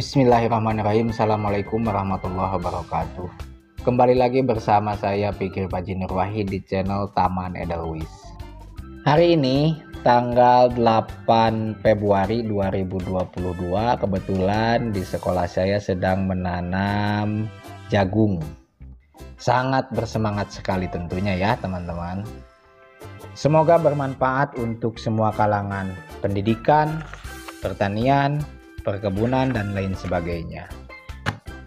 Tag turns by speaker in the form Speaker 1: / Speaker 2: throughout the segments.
Speaker 1: Bismillahirrahmanirrahim. Assalamualaikum warahmatullahi wabarakatuh. Kembali lagi bersama saya Fikri Paji Nur Wahid di channel Taman Edelweiss. Hari ini tanggal 8 Februari 2022, kebetulan di sekolah saya sedang menanam jagung. Sangat bersemangat sekali tentunya ya teman-teman. Semoga bermanfaat untuk semua kalangan pendidikan, pertanian, perkebunan, dan lain sebagainya.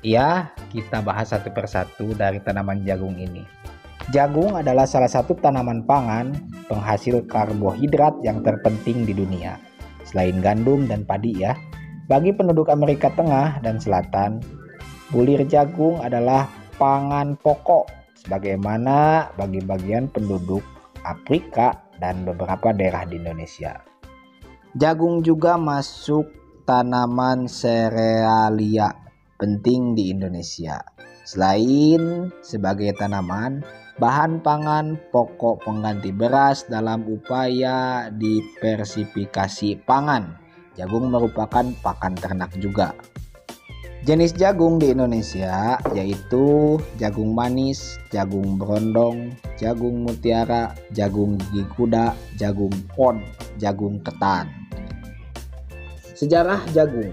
Speaker 1: Ya, kita bahas satu persatu dari tanaman jagung ini. Jagung adalah salah satu tanaman pangan penghasil karbohidrat yang terpenting di dunia, selain gandum dan padi ya. Bagi penduduk Amerika Tengah dan Selatan, bulir jagung adalah pangan pokok, sebagaimana bagi bagian penduduk Afrika dan beberapa daerah di Indonesia. Jagung juga masuk tanaman serealia penting di Indonesia. Selain sebagai tanaman, bahan pangan pokok pengganti beras dalam upaya diversifikasi pangan, jagung merupakan pakan ternak juga. Jenis jagung di Indonesia yaitu jagung manis, jagung berondong, jagung mutiara, jagung gigi kuda, jagung pod, jagung ketan. Sejarah jagung.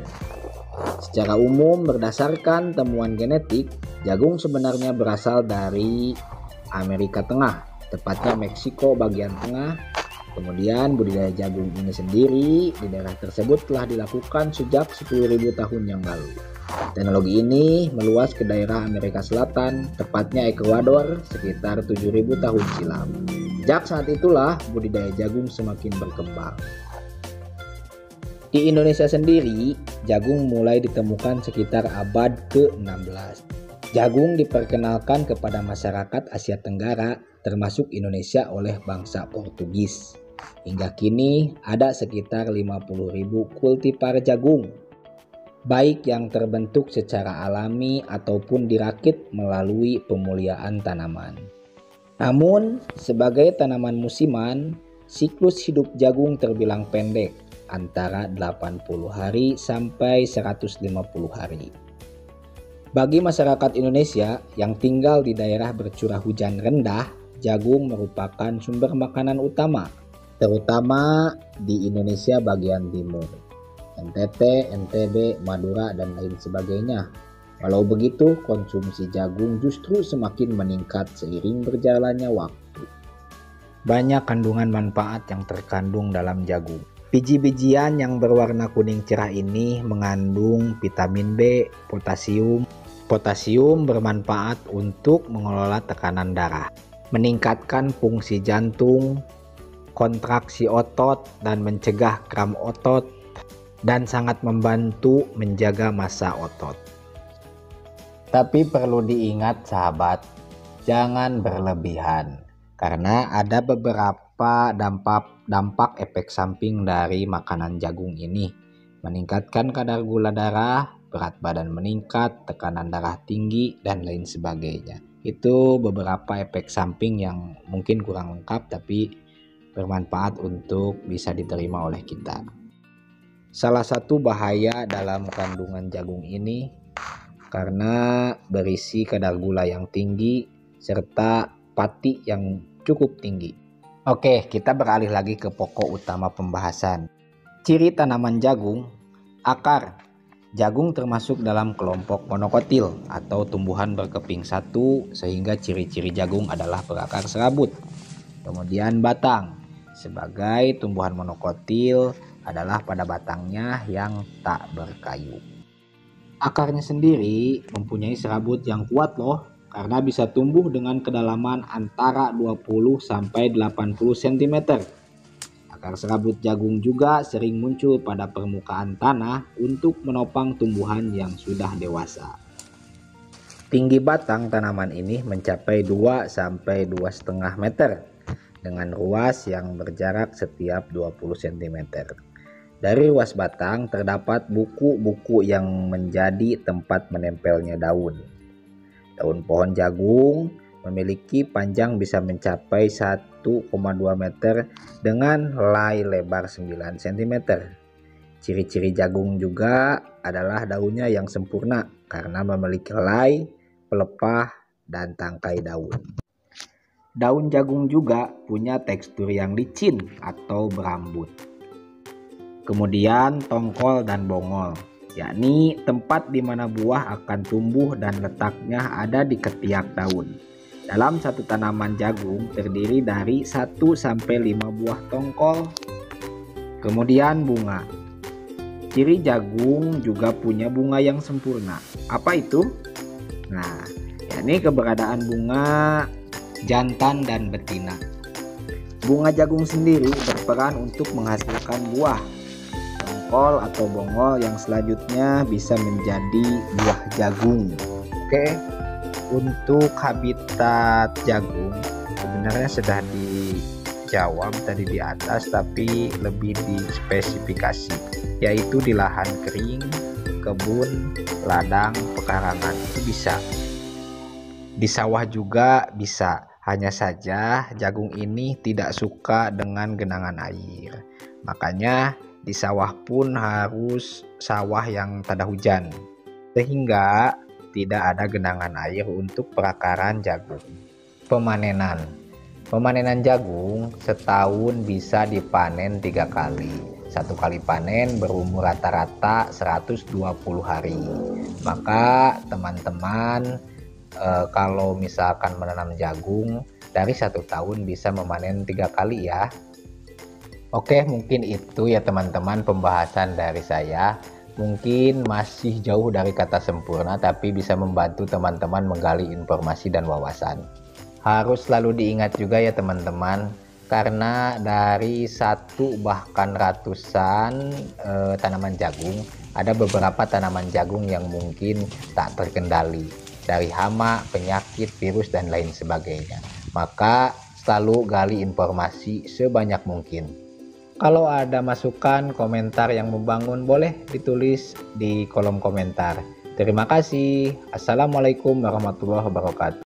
Speaker 1: Secara umum berdasarkan temuan genetik, jagung sebenarnya berasal dari Amerika Tengah, tepatnya Meksiko bagian tengah. Kemudian budidaya jagung ini sendiri di daerah tersebut telah dilakukan sejak 10.000 tahun yang lalu. Teknologi ini meluas ke daerah Amerika Selatan, tepatnya Ekuador, sekitar 7.000 tahun silam. Sejak saat itulah budidaya jagung semakin berkembang. Di Indonesia sendiri, jagung mulai ditemukan sekitar abad ke-16. Jagung diperkenalkan kepada masyarakat Asia Tenggara, termasuk Indonesia oleh bangsa Portugis. Hingga kini ada sekitar 50.000 kultivar jagung, baik yang terbentuk secara alami ataupun dirakit melalui pemuliaan tanaman. Namun, sebagai tanaman musiman, siklus hidup jagung terbilang pendek, antara 80 hari sampai 150 hari. Bagi masyarakat Indonesia yang tinggal di daerah bercurah hujan rendah, jagung merupakan sumber makanan utama, terutama di Indonesia bagian timur, NTT, NTB, Madura, dan lain sebagainya. Walau begitu, konsumsi jagung justru semakin meningkat seiring berjalannya waktu. Banyak kandungan manfaat yang terkandung dalam jagung. Biji-bijian yang berwarna kuning cerah ini mengandung vitamin B, potasium. Potasium bermanfaat untuk mengelola tekanan darah, meningkatkan fungsi jantung, kontraksi otot, dan mencegah kram otot, dan sangat membantu menjaga massa otot. Tapi perlu diingat sahabat, jangan berlebihan, karena ada beberapa dampak efek samping dari makanan jagung ini, meningkatkan kadar gula darah, berat badan meningkat, tekanan darah tinggi, dan lain sebagainya. Itu beberapa efek samping yang mungkin kurang lengkap tapi bermanfaat untuk bisa diterima oleh kita. Salah satu bahaya dalam kandungan jagung ini karena berisi kadar gula yang tinggi serta pati yang cukup tinggi. Oke, kita beralih lagi ke pokok utama pembahasan. Ciri tanaman jagung, akar. Jagung termasuk dalam kelompok monokotil atau tumbuhan berkeping satu, sehingga ciri-ciri jagung adalah berakar serabut. Kemudian batang. Sebagai tumbuhan monokotil adalah pada batangnya yang tak berkayu. Akarnya sendiri mempunyai serabut yang kuat loh, karena bisa tumbuh dengan kedalaman antara 20 sampai 80 cm. Akar serabut jagung juga sering muncul pada permukaan tanah untuk menopang tumbuhan yang sudah dewasa. Tinggi batang tanaman ini mencapai 2 sampai 2,5 meter dengan ruas yang berjarak setiap 20 cm. Dari ruas batang terdapat buku-buku yang menjadi tempat menempelnya daun. Daun pohon jagung memiliki panjang bisa mencapai 1,2 meter dengan helai lebar 9 cm. Ciri-ciri jagung juga adalah daunnya yang sempurna karena memiliki helai, pelepah, dan tangkai daun. Daun jagung juga punya tekstur yang licin atau berambut. Kemudian tongkol dan bongol, yakni tempat di mana buah akan tumbuh dan letaknya ada di ketiak daun. Dalam satu tanaman jagung terdiri dari 1 sampai 5 buah tongkol. Kemudian bunga. Ciri jagung juga punya bunga yang sempurna. Apa itu? Nah, yakni keberadaan bunga jantan dan betina. Bunga jagung sendiri berperan untuk menghasilkan buah. Tongkol atau bongol yang selanjutnya bisa menjadi buah jagung. Oke. Untuk habitat jagung sebenarnya sudah dijawab tadi di atas, tapi lebih dispesifikasi, yaitu di lahan kering, kebun, ladang, pekarangan itu bisa. Di sawah juga bisa. Hanya saja jagung ini tidak suka dengan genangan air. Makanya di sawah pun harus sawah yang tak ada hujan, sehingga tidak ada genangan air untuk perakaran jagung. Pemanenan jagung setahun bisa dipanen 3 kali. 1 kali panen berumur rata-rata 120 hari. Maka teman-teman kalau misalkan menanam jagung dari 1 tahun bisa memanen 3 kali ya. Oke, mungkin itu ya teman-teman pembahasan dari saya. Mungkin masih jauh dari kata sempurna, tapi bisa membantu teman-teman menggali informasi dan wawasan. Harus selalu diingat juga ya teman-teman, karena dari 1 bahkan ratusan tanaman jagung, ada beberapa tanaman jagung yang mungkin tak terkendali dari hama, penyakit, virus, dan lain sebagainya. Maka selalu gali informasi sebanyak mungkin. Kalau ada masukan, komentar yang membangun boleh ditulis di kolom komentar. Terima kasih. Assalamualaikum warahmatullahi wabarakatuh.